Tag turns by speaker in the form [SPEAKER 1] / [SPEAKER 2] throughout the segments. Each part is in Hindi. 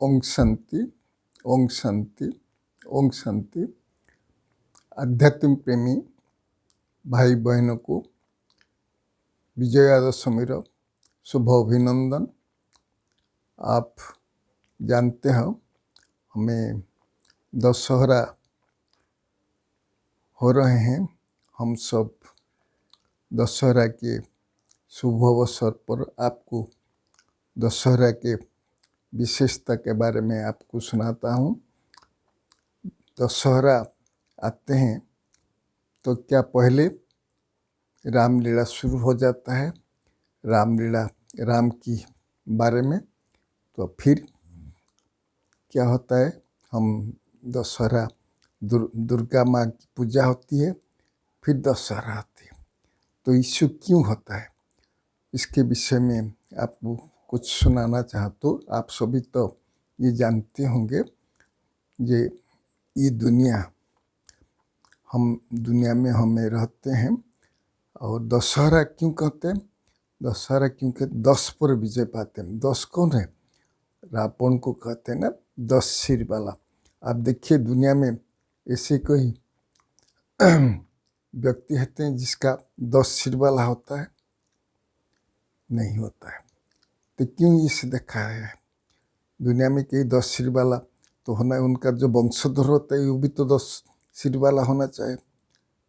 [SPEAKER 1] ओम शांति, ओम शांति, ओम शांति। आध्यात्म प्रेमी भाई बहनों को विजयादशमीर शुभ अभिनंदन। आप जानते हो हमें दशहरा हो रहे हैं। हम सब दशहरा के शुभ अवसर पर आपको दशहरा के विशेषता के बारे में आपको सुनाता हूँ। दशहरा आते हैं तो क्या पहले रामलीला शुरू हो जाता है, रामलीला राम की बारे में। तो फिर क्या होता है, हम दशहरा दुर्गा माँ की पूजा होती है, फिर दशहरा आती है। तो यीशु क्यों होता है, इसके विषय में आपको कुछ सुनाना चाहता तो आप सभी तो ये जानते होंगे। ये दुनिया, हम दुनिया में हमें रहते हैं। और दशहरा क्यों कहते हैं? दशहरा क्योंकि 10 पर विजय पाते हैं। 10 कौन है? रावण को कहते हैं ना, 10 सिर वाला। आप देखिए दुनिया में ऐसे कोई व्यक्ति होते हैं जिसका 10 सिर वाला होता है? नहीं होता है। तो क्यों इसे देखा है? दुनिया में कई 10 सिर वाला तो होना, उनका जो वंशधर होता है वो भी तो 10 सिर वाला होना चाहिए,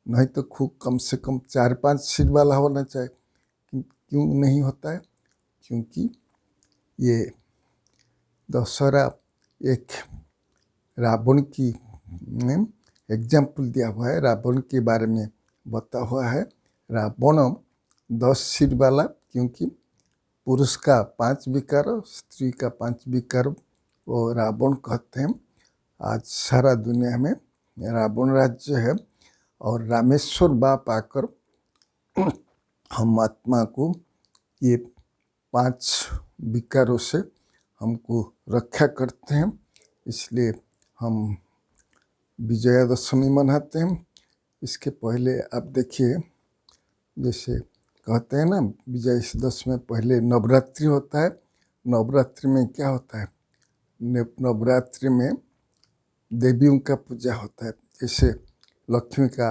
[SPEAKER 1] नहीं तो खूब कम से कम 4-5 सिर वाला होना चाहिए। क्यों नहीं होता है? क्योंकि ये दशहरा एक रावण की एग्जाम्पल दिया हुआ है, रावण के बारे में बता हुआ है। रावण 10 सिर वाला, क्योंकि पुरुष का 5 विकार, स्त्री का 5 विकार, वो रावण कहते हैं। आज सारा दुनिया में रावण राज्य है। और रामेश्वर बाप आकर हम आत्मा को ये 5 विकारों से हमको रक्षा करते हैं। इसलिए हम विजयादशमी मनाते हैं। इसके पहले आप देखिए, जैसे कहते हैं ना, विजयादशमी में पहले नवरात्रि होता है। नवरात्रि में क्या होता है? नवरात्रि में देवियों का पूजा होता है, जैसे लक्ष्मी का,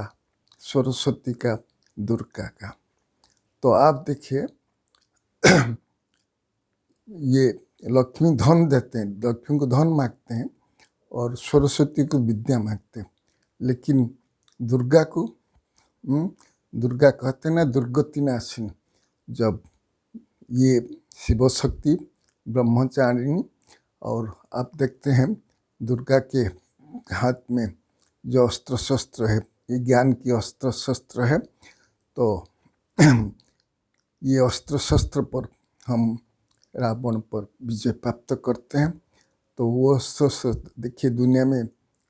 [SPEAKER 1] सरस्वती का, दुर्गा का। तो आप देखिए ये लक्ष्मी धन देते हैं, लक्ष्मी को धन मांगते हैं, और सरस्वती को विद्या मांगते हैं। लेकिन दुर्गा को दुर्गा कहते हैं ना, दुर्गति नाशिनी। जब ये शिव शक्ति ब्रह्मचारिणी, और आप देखते हैं दुर्गा के हाथ में जो अस्त्र शस्त्र है, ये ज्ञान की अस्त्र शस्त्र है। तो ये अस्त्र शस्त्र पर हम रावण पर विजय प्राप्त करते हैं। तो वो अस्त्र देखिए, दुनिया में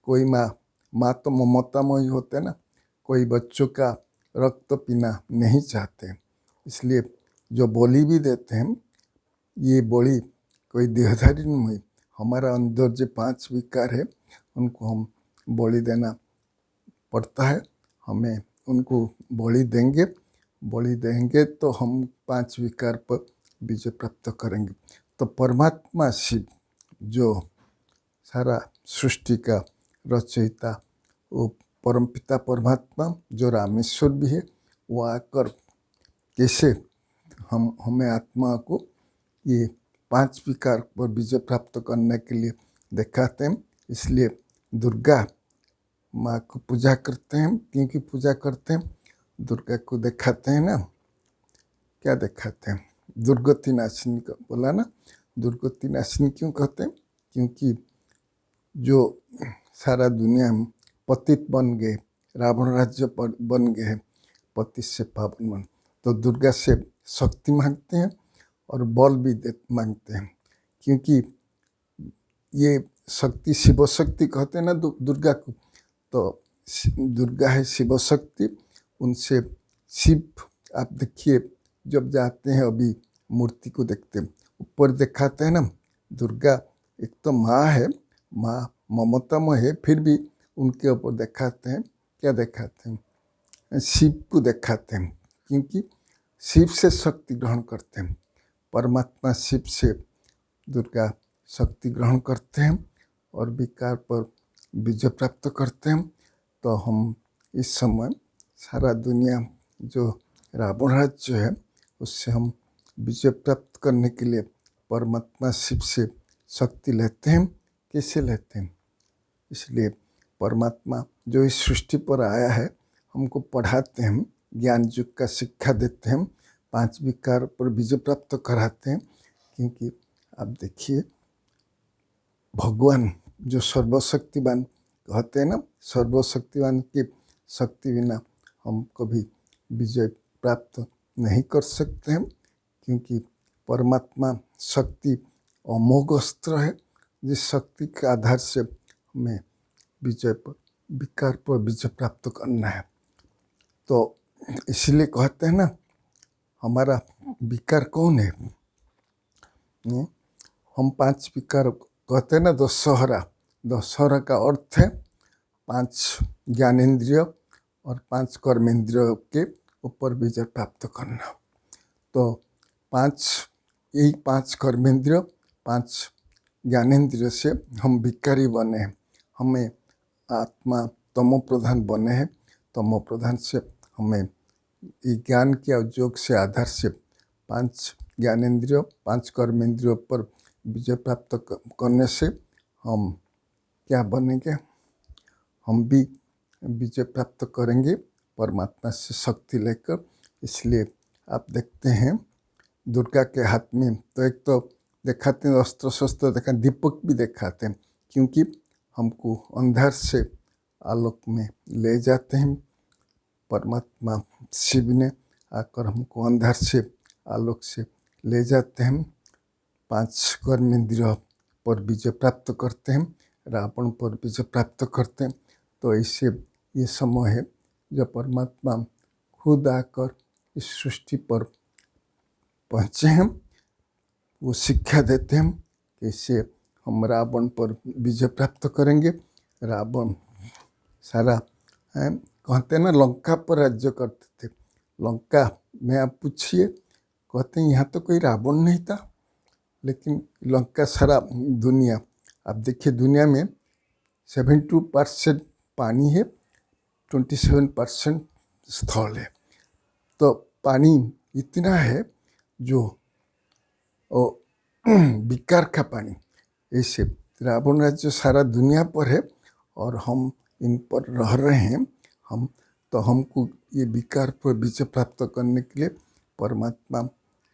[SPEAKER 1] कोई माँ तो ममतामयी होते हैं ना, कोई बच्चों का रक्त पीना नहीं चाहते। इसलिए जो बलि भी देते हैं, ये बलि कोई देहधारी नहीं हुई। हमारा अंदर जो 5 विकार है, उनको हम बलि देना पड़ता है। हमें उनको बलि देंगे तो हम 5 विकार पर विजय प्राप्त करेंगे। तो परमात्मा शिव, जो सारा सृष्टि का रचयिता, वो परमपिता परमात्मा जो रामेश्वर भी है, वो आकर कैसे हमें आत्मा को ये 5 विकार पर विजय प्राप्त करने के लिए दिखाते हैं। इसलिए दुर्गा माँ को पूजा करते हैं। क्योंकि पूजा करते हैं, दुर्गा को दिखाते हैं ना, क्या दिखाते हैं? दुर्गति नाशिनी का बोला ना, दुर्गति नाशिनी क्यों कहते हैं? क्योंकि जो सारा दुनिया में पतित बन गए, रावण राज्य पर बन गए, पति से पावन बन, तो दुर्गा से शक्ति मांगते हैं और बल भी मांगते हैं। क्योंकि ये शक्ति शिव शक्ति कहते हैं ना दुर्गा को, तो दुर्गा है शिव शक्ति। उनसे शिव, आप देखिए जब जाते हैं, अभी मूर्ति को देखते हैं, ऊपर दिखाते हैं ना, दुर्गा एक तो माँ है, माँ ममतामय है, फिर भी उनके ऊपर दिखाते हैं, क्या दिखाते हैं? शिव को दिखाते हैं। क्योंकि शिव से शक्ति ग्रहण करते हैं। परमात्मा शिव से दुर्गा शक्ति ग्रहण करते हैं और विकार पर विजय प्राप्त करते हैं। तो हम इस समय सारा दुनिया जो रावण राज्य है उससे हम विजय प्राप्त करने के लिए परमात्मा शिव से शक्ति लेते हैं। कैसे लेते हैं? इसलिए परमात्मा जो इस सृष्टि पर आया है हमको पढ़ाते हैं, ज्ञान युग का शिक्षा देते हैं, 5 विकार पर विजय प्राप्त कराते हैं। क्योंकि आप देखिए भगवान जो सर्वशक्तिवान कहते हैं ना, सर्वशक्तिवान की शक्ति बिना हम कभी विजय प्राप्त नहीं कर सकते हैं। क्योंकि परमात्मा शक्ति अमोघ अस्त्र है, जिस शक्ति के आधार से हमें विजय पर विकार पर विजय प्राप्त करना है। तो इसलिए कहते हैं ना, हमारा विकार कौन है? हम 5 विकार कहते हैं ना, दशहरा। दशहरा का अर्थ है 5 ज्ञानेंद्रिय और 5 कर्मेंद्रिय के ऊपर विजय प्राप्त करना। तो 5 कर्मेंद्रिय 5 ज्ञानेंद्रिय से हम विकारी बने हैं। हमें आत्मा तमो प्रधान बने हैं। तमो प्रधान से हमें ज्ञान के योग से आधार से 5 ज्ञानेंद्रिय 5 कर्मेंद्रियों पर विजय प्राप्त करने से हम क्या बनेंगे? हम भी विजय प्राप्त करेंगे परमात्मा से शक्ति लेकर। इसलिए आप देखते हैं दुर्गा के हाथ में तो एक तो दिखाते हैं अस्त्र शस्त्र, दिखा दीपक भी दिखाते हैं, क्योंकि हमको अंधार से आलोक में ले जाते हैं। परमात्मा शिव ने आकर हमको अंधार से आलोक से ले जाते हैं। 5 कर्मेंद्रिय पर विजय प्राप्त करते हैं, रावण पर विजय प्राप्त करते हैं। तो ऐसे ये समय है जब परमात्मा खुद आकर इस सृष्टि पर पहुँचे हैं। वो शिक्षा देते हैं कैसे हम रावण पर विजय प्राप्त करेंगे। रावण सारा कहते हैं ना, लंका पर राज्य करते थे। लंका में आप पूछिए, कहते हैं यहाँ तो कोई रावण नहीं था, लेकिन लंका सारा दुनिया, आप देखिए दुनिया में 72% पानी है, 27% स्थल है। तो पानी इतना है जो विकार का पानी। ऐसे रावण राज्य सारा दुनिया पर है और हम इन पर रह रहे हैं। हमको ये विकार पर विजय प्राप्त करने के लिए परमात्मा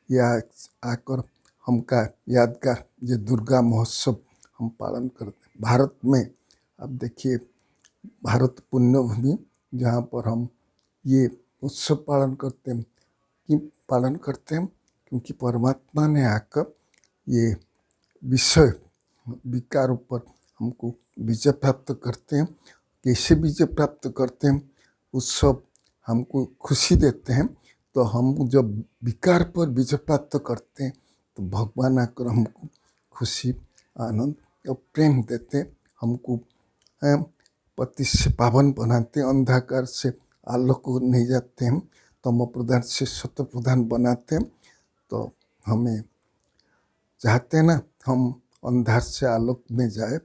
[SPEAKER 1] यह आकर हमका यादगार ये दुर्गा महोत्सव हम पालन करते हैं। भारत में आप देखिए, भारत पुण्य भूमि जहाँ पर हम ये उत्सव पालन करते हैं। क्यों पालन करते हैं? क्योंकि परमात्मा ने आकर ये विषय विकारों पर हमको विजय प्राप्त करते हैं। कैसे विजय प्राप्त करते हैं? उत्सव हमको खुशी देते हैं। तो हम जब विकार पर विजय प्राप्त करते हैं तो भगवान आकर हमको खुशी, आनंद और प्रेम देते हैं। हमको पति से पावन बनाते हैं, अंधकार से आलोक को नहीं जाते हैं, तमो प्रधान से सत्य प्रधान बनाते हैं। तो हमें चाहते हैं ना हम अंधार से आलोक में जाए।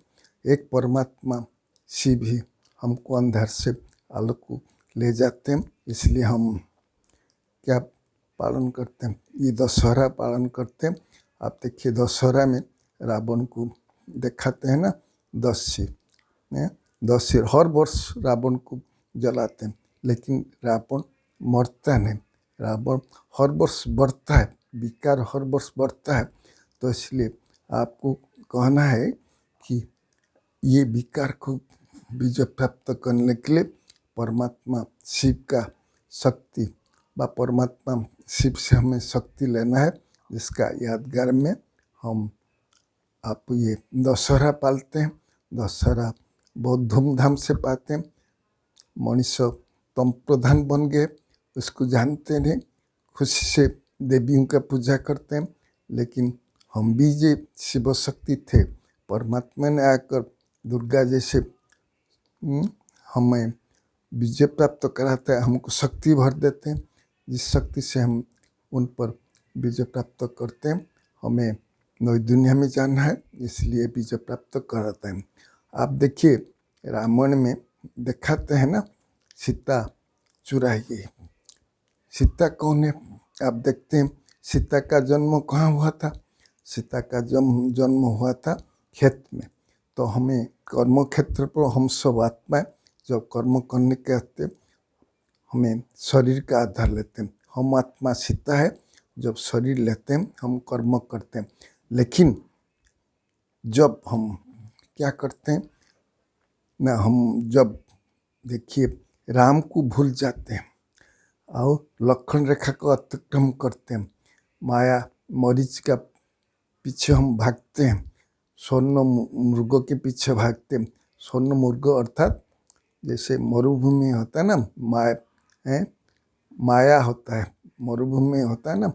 [SPEAKER 1] एक परमात्मा शिव ही हमको अंधार से आलोक को ले जाते हैं। इसलिए हम क्या पालन करते हैं? ये दशहरा पालन करते हैं। आप देखिए दशहरा में रावण को दिखाते हैं ना, 10 सिर हर वर्ष रावण को जलाते हैं, लेकिन रावण मरता नहीं। रावण हर वर्ष बढ़ता है, विकार हर वर्ष बढ़ता है। तो इसलिए आपको कहना है कि ये विकार को विजय प्राप्त करने के लिए परमात्मा शिव का शक्ति व परमात्मा शिव से हमें शक्ति लेना है, जिसका यादगार में हम आप ये दशहरा पालते हैं। दशहरा बहुत धूमधाम से पाते हैं। मनुष्य तम प्रधान बन गए, उसको जानते नहीं, खुशी से देवियों का पूजा करते हैं। लेकिन हम भी ये शिव शक्ति थे, परमात्मा ने आकर दुर्गा जैसे हमें विजय प्राप्त कराते हैं, हमको शक्ति भर देते हैं, जिस शक्ति से हम उन पर विजय प्राप्त करते हैं। हमें नई दुनिया में जाना है, इसलिए विजय प्राप्त कराते हैं। आप देखिए रामायण में दिखाते हैं ना, सीता चुराई गई। सीता कौन है? आप देखते हैं सीता का जन्म कहाँ हुआ था? सीता का जन्म हुआ था खेत में। तो हमें कर्म क्षेत्र पर हम सब आत्माएं जब कर्म करने के आते हमें शरीर का आधार लेते हैं। हम आत्मा सीता है, जब शरीर लेते हैं हम कर्म करते हैं। लेकिन जब हम क्या करते हैं ना, हम जब देखिए राम को भूल जाते हैं और लक्ष्मण रेखा को अतिक्रम करते हैं, माया मरीच का पीछे हम भागते हैं, स्वर्ण मृगों के पीछे भागते हैं। स्वर्ण मृग अर्थात जैसे मरुभूमि होता है ना, माया होता है, मरुभूमि होता है ना,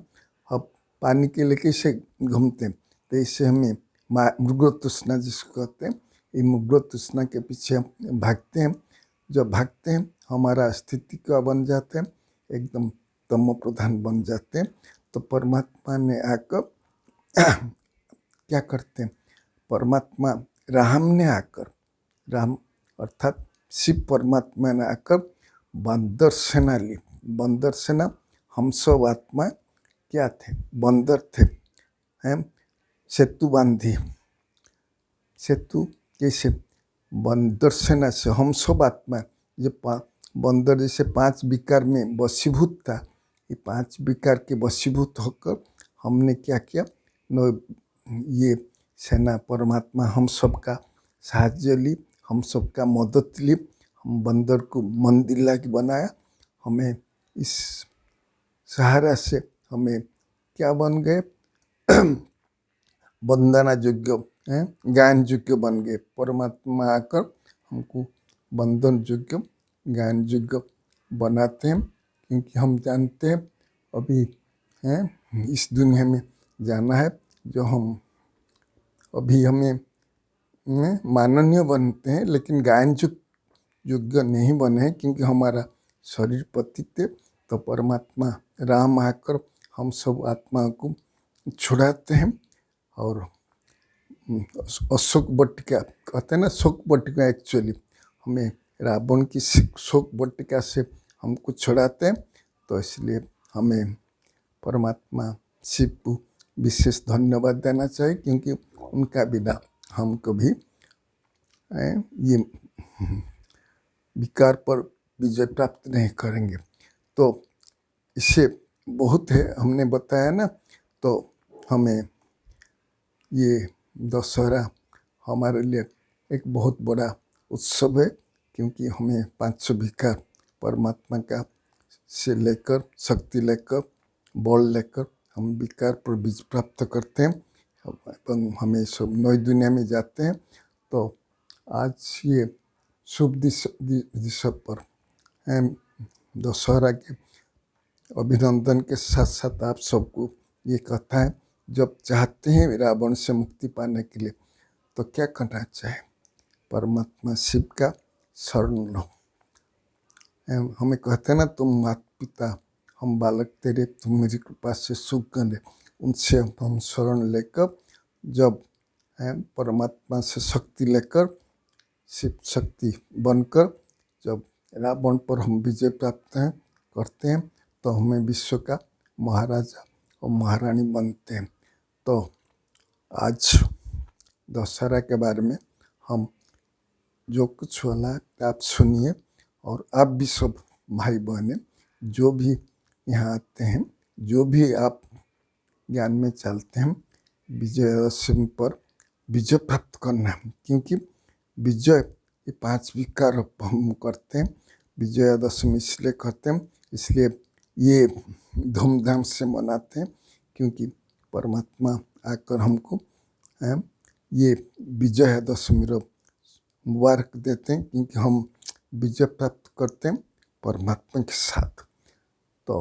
[SPEAKER 1] अब पानी के लिए कैसे घूमते हैं, तो इससे हमें मृग तृष्णा जिसको कहते हैं, ये मृग तृष्णा के पीछे भागते हैं। जब भागते हैं हमारा स्थिति का बन जाते हैं, एकदम तमो प्रधान बन जाते हैं। तो परमात्मा ने आकर क्या करते हैं, परमात्मा राम ने आकर, राम अर्थात शिव परमात्मा ने आकर बंदर सेना ली। बंदर सेना हम सब आत्मा क्या थे? बंदर थे, हैं? सेतु बांधी, सेतु कैसे? बंदर सेना से हम सब आत्मा जो बंदर जैसे 5 विकार में वशीभूत था, ये 5 विकार के वशीभूत होकर हमने क्या किया, ये सेना परमात्मा हम सबका साहाଯ୍य ली, हम सबका मदद ली, हम बंदर को मंदिर लाके बनाया। हमें इस सहारा से हमें क्या बन गए, वंदना योग्य, ज्ञान योग्य बन गए। परमात्मा आकर हमको बंधन योग्य, ज्ञान योग्य बनाते हैं, क्योंकि हम जानते हैं अभी इस दुनिया में जाना है, जो हम अभी हमें माननीय बनते हैं, लेकिन ज्ञान योग्य नहीं बने, क्योंकि हमारा शरीर पतित है। तो परमात्मा राम आकर हम सब आत्मा को छुड़ाते हैं। और अशोक वाटिका कहते हैं ना, शोक वाटिका एक्चुअली हमें रावण की शोक वाटिका से हमको छुड़ाते हैं। तो इसलिए हमें परमात्मा शिव को विशेष धन्यवाद देना चाहिए, क्योंकि उनका बिना हम कभी ये विकार पर विजय प्राप्त नहीं करेंगे। तो इससे बहुत है हमने बताया ना। तो हमें ये दशहरा हमारे लिए एक बहुत बड़ा उत्सव है, क्योंकि हमें 500 विकार परमात्मा का से लेकर, शक्ति लेकर, बल लेकर हम विकार पर विजय प्राप्त करते हैं और हमें सब नई दुनिया में जाते हैं। तो आज ये शुभ दिवस पर दशहरा के अभिनंदन के साथ साथ आप सबको ये कहता है, जब चाहते हैं रावण से मुक्ति पाने के लिए तो क्या करना चाहिए? परमात्मा शिव का शरण लो। हमें कहते हैं ना, तुम माता पिता हम बालक तेरे, तुम मेरी कृपा से सुख गए, उनसे हम शरण लेकर जब परमात्मा से शक्ति लेकर, शिव शक्ति बनकर जब रावण पर हम विजय प्राप्त करते हैं, तो हमें विश्व का महाराजा और महारानी बनते हैं। तो आज दशहरा के बारे में हम जो कुछ होला आप सुनिए, और आप भी सब भाई बहनें जो भी यहाँ आते हैं, जो भी आप ज्ञान में चलते हैं, विजयदशमी पर विजय प्राप्त करना है, क्योंकि विजय ये 5 विकार हम करते हैं। विजयदशमी इसलिए करते हैं, इसलिए ये धूमधाम से मनाते हैं, क्योंकि परमात्मा आकर हमको ये विजयदशमी मुबारक देते हैं, क्योंकि हम विजय प्राप्त करते हैं परमात्मा के साथ। तो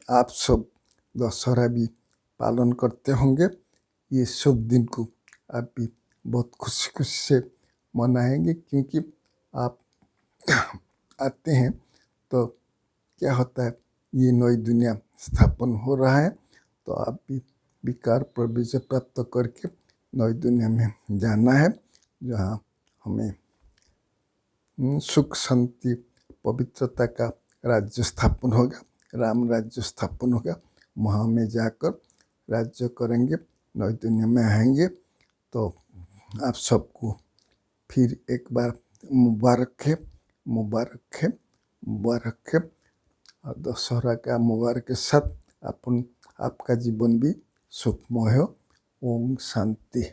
[SPEAKER 1] आप सब दशहरा भी पालन करते होंगे। ये शुभ दिन को आप भी बहुत खुशी खुशी से मनाएंगे, क्योंकि आप आते हैं तो क्या होता है, ये नई दुनिया स्थापन हो रहा है, तो आप भी विकार पर विजय प्राप्त करके नई दुनिया में जाना है, जहाँ हमें सुख शांति पवित्रता का राज्य स्थापन होगा, राम राज्य स्थापन होगा। वहाँ में जाकर राज्य करेंगे, नई दुनिया में आएंगे। तो आप सबको फिर एक बार मुबारक है, मुबारक है, मुबारक है। और दशहरा का मुबारक के साथ आपका जीवन भी सुखमय हो। ओम शांति।